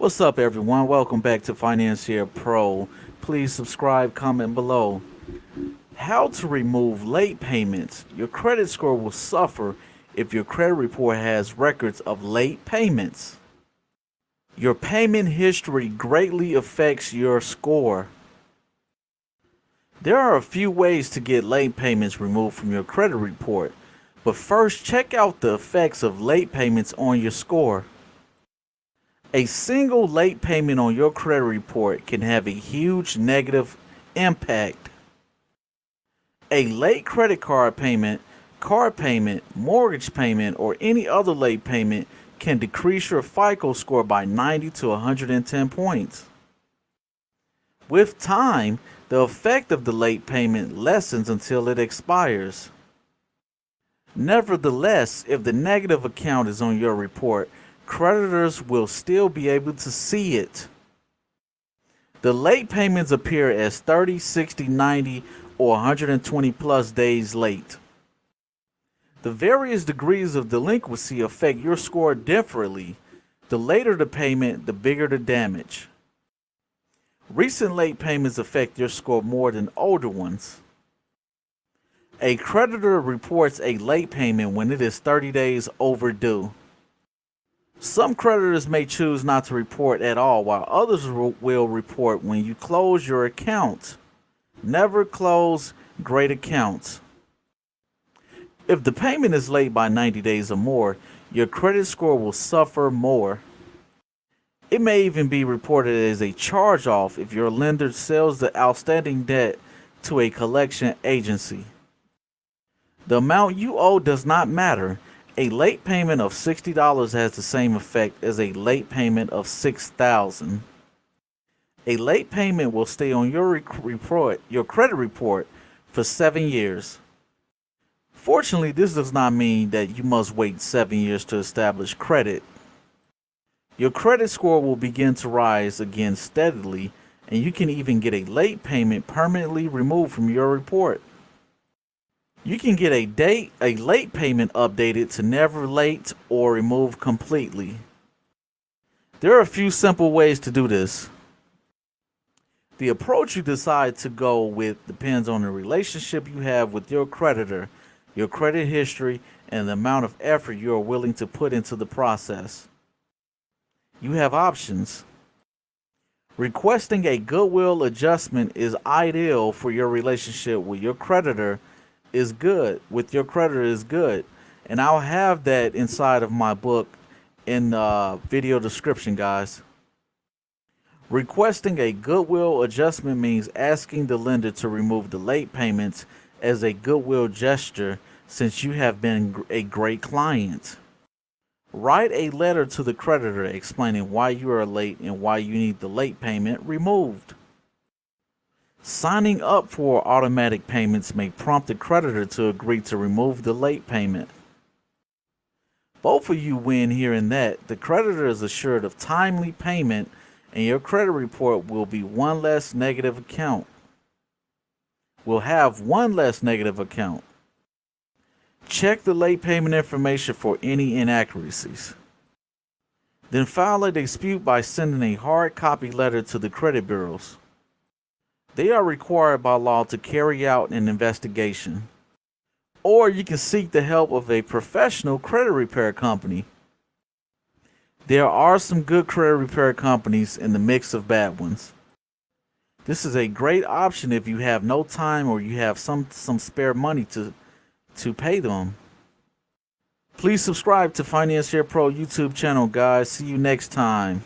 What's up, everyone? Welcome back to Financier Pro. Please subscribe, comment below. How to remove late payments. Your credit score will suffer if your credit report has records of late payments. Your payment history greatly affects your score. There are a few ways to get late payments removed from your credit report, but first check out the effects of late payments on your score. A single late payment on your credit report can have a huge negative impact. A late credit card payment, mortgage payment, or any other late payment can decrease your FICO score by 90 to 110 points. With time, the effect of the late payment lessens until it expires. Nevertheless, if the negative account is on your report, creditors will still be able to see it. The late payments appear as 30, 60, 90, or 120 plus days late. The various degrees of delinquency affect your score differently. The later the payment, the bigger the damage. Recent late payments affect your score more than older ones. A creditor reports a late payment when it is 30 days overdue. Some creditors may choose not to report at all, while others will report when you close your account. Never close great accounts. If the payment is late by 90 days or more, your credit score will suffer more. It may even be reported as a charge-off if your lender sells the outstanding debt to a collection agency. The amount you owe does not matter. A late payment of $60 has the same effect as a late payment of $6,000. A late payment will stay on your credit report for 7 years. Fortunately, this does not mean that you must wait 7 years to establish credit. Your credit score will begin to rise again steadily, and you can even get a late payment permanently removed from your report. You can get a late payment updated to never late or removed completely. There are a few simple ways to do this. The approach you decide to go with depends on the relationship you have with your creditor, your credit history, and the amount of effort you are willing to put into the process. You have options. Requesting a goodwill adjustment is ideal for your relationship with your creditor is good, and I'll have that inside of my book in the video description, guys. Requesting a goodwill adjustment means asking the lender to remove the late payments as a goodwill gesture since you have been a great client. Write a letter to the creditor explaining why you are late and why you need the late payment removed. Signing up for automatic payments may prompt the creditor to agree to remove the late payment. Both of you win here in that the creditor is assured of timely payment and your credit report will be one less negative account. Check the late payment information for any inaccuracies. Then file a dispute by sending a hard copy letter to the credit bureaus. They are required by law to carry out an investigation. Or you can seek the help of a professional credit repair company. There are some good credit repair companies in the mix of bad ones. This is a great option if you have no time or you have some spare money to pay them. Please subscribe to Financier Pro YouTube channel, guys. See you next time.